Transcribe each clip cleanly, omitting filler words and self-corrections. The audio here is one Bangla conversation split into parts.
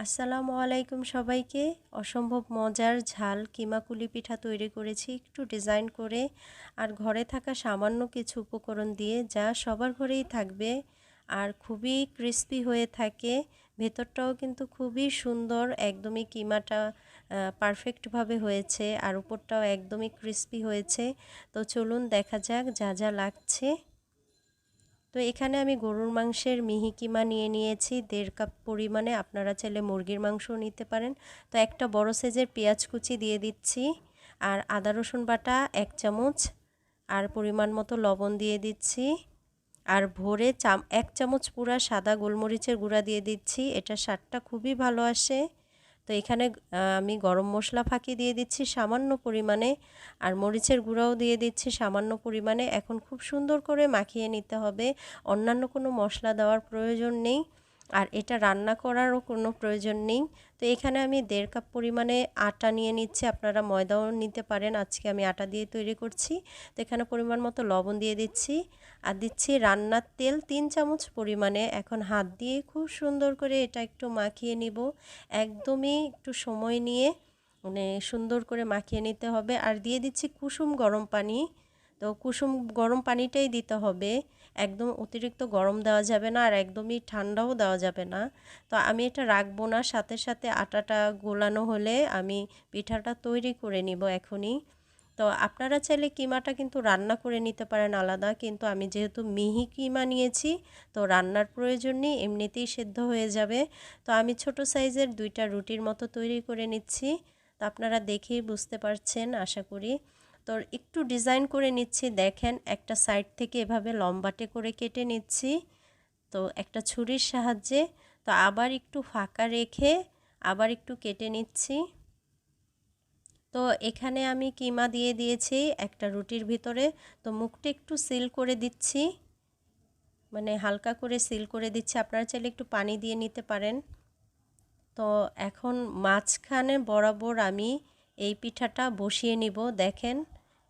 আসসালামু আলাইকুম সবাইকে। অসম্ভব মজার ঝাল কিমা পুলি পিঠা তৈরি করেছি একটু ডিজাইন করে আর ঘরে থাকা সামান্য কিছু উপকরণ দিয়ে, যা সবার ঘরেই থাকবে আর খুবই ক্রিস্পি হয়ে থাকে। ভেতরটাও কিন্তু খুবই সুন্দর, একদমই কিমাটা পারফেক্টভাবে হয়েছে আর উপরটাও একদমই ক্রিস্পি হয়েছে। তো চলুন দেখা যাক যা যা লাগছে। তো এখানে আমি গরুর মাংসের মিহি কিমা নিয়ে নিয়েছি 1.5 কাপ পরিমাণে। আপনারা চাইলে মুরগির মাংসও নিতে পারেন। তো একটা বড় সাইজের পেঁয়াজ কুচি দিয়ে দিচ্ছি আর আদা রসুন বাটা 1 চামচ আর পরিমাণ মতো লবণ দিয়ে দিচ্ছি আর ভরে 1 চামচ পুরা সাদা গোলমরিচের গুঁড়া দিয়ে দিচ্ছি। এটা স্বাদটা খুবই ভালো আসে। তো এখানে আমি গরম মশলা ফাঁকি দিয়ে দিচ্ছি সামান্য পরিমাণে আর মরিচের গুঁড়াও দিয়ে দিচ্ছি সামান্য পরিমাণে। এখন খুব সুন্দর করে মাখিয়ে নিতে হবে, অন্যান্য কোনো মশলা দেওয়ার প্রয়োজন নেই আর এটা রান্না করারও কোনো প্রয়োজন নেই। তো এখানে আমি 1.5 কাপ পরিমাণে আটা নিয়ে নিচ্ছি, আপনারা ময়দাও নিতে পারেন, আজকে আমি আটা দিয়ে তৈরি করছি। তো এখানে পরিমাণ মতো লবণ দিয়ে দিচ্ছি আর দিচ্ছি রান্নার তেল 3 চামচ পরিমাণে। এখন হাত দিয়ে খুব সুন্দর করে এটা একটু মাখিয়ে নিব, একদমই একটু সময় নিয়ে সুন্দর করে মাখিয়ে নিতে হবে। আর দিয়ে দিচ্ছি কুসুম গরম পানি। তো কুসুম গরম পানিটাই দিতে হবে, একদম অতিরিক্ত গরম দেওয়া যাবে না আর একদমই ঠান্ডাও দেওয়া যাবে না। তো আমি এটা রাখবো না, সাথে সাথে আটাটা গোলানো হলে আমি পিঠাটা তৈরি করে নিব এখনই। তো আপনারা চাইলে কিমাটা কিন্তু রান্না করে নিতে পারেন আলাদা, কিন্তু আমি যেহেতু মিহি কিমা নিয়েছি তো রান্নার প্রয়োজন নেই, এমনিতেই সেদ্ধ হয়ে যাবে। তো আমি ছোট সাইজের 2টা রুটির মতো তৈরি করে নিচ্ছি। তো আপনারা দেখেই বুঝতে পারছেন আশা করি। তো একটু ডিজাইন করে নিচ্ছি, দেখেন একটা সাইড থেকে এভাবে লম্বাটে করে কেটে নিচ্ছি তো একটা ছুরির সাহায্যে। তো আবার একটু ফাঁকা রেখে আবার একটু কেটে নিচ্ছি। তো এখানে আমি কিমা দিয়ে দিয়েছি একটা রুটির ভিতরে। তো মুখটা একটু সিল করে দিচ্ছি, মানে হালকা করে সিল করে দিচ্ছি, আপনারা চাইলে একটু পানি দিয়ে নিতে পারেন। তো এখন মাঝখানে বরাবর আমি এই পিঠাটা বসিয়ে নিব, দেখেন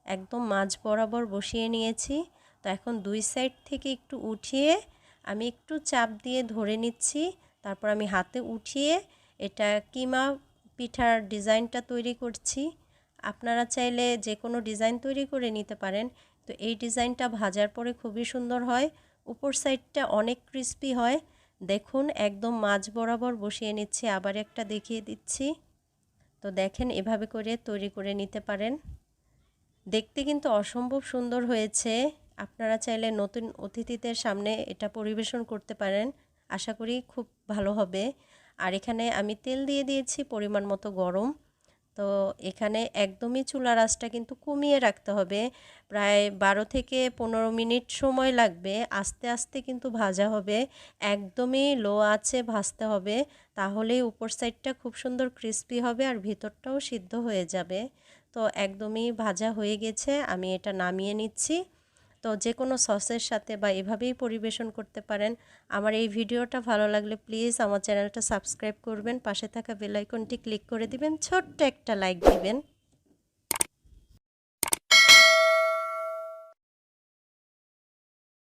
একদম মাঝ বরাবর বসিয়ে নিয়েছি। তো এখন 2 সাইড থেকে একটু উঠিয়ে আমি একটু চাপ দিয়ে ধরে নিচ্ছি, তারপর আমি হাতে উঠিয়ে এটা কিমা পিঠার ডিজাইনটা তৈরি করছি। আপনারা চাইলে যে কোনো ডিজাইন তৈরি করে নিতে পারেন। তো এই ডিজাইনটা ভাজার পরে খুবই সুন্দর হয়, উপর সাইডটা অনেক ক্রিস্পি হয়। দেখুন একদম মাঝ বরাবর বসিয়ে নিচ্ছি, আবার একটা দেখিয়ে দিচ্ছি। তো দেখেন এভাবে করে তৈরি করে নিতে পারেন, দেখতে কিন্তু অসম্ভব সুন্দর হয়েছে। আপনারা চাইলে নতুন অতিথিদের সামনে এটা পরিবেশন করতে পারেন, আশা করি খুব ভালো হবে। আর এখানে আমি তেল দিয়ে দিয়েছি পরিমাণ মতো গরম। তো এখানে একদমই চুলার আঁচটা কিন্তু কমিয়ে রাখতে হবে, প্রায় 12 থেকে 15 মিনিট সময় লাগবে, আস্তে আস্তে কিন্তু ভাজা হবে, একদমই লো আঁচে ভাজতে হবে, তাহলেই উপর সাইডটা খুব সুন্দর ক্রিস্পি হবে আর ভিতরটাও সিদ্ধ হয়ে যাবে। তো একদমই ভাজা হয়ে গেছে, আমি এটা নামিয়ে নিচ্ছি। তো যে কোনো সসের সাথে বা এভাবেই পরিবেশন করতে পারেন। আমার এই ভিডিওটা ভালো লাগলে প্লিজ আমার চ্যানেলটা সাবস্ক্রাইব করবেন, পাশে থাকা বেল আইকনটি ক্লিক করে দিবেন, ছোট্ট একটা লাইক দিবেন।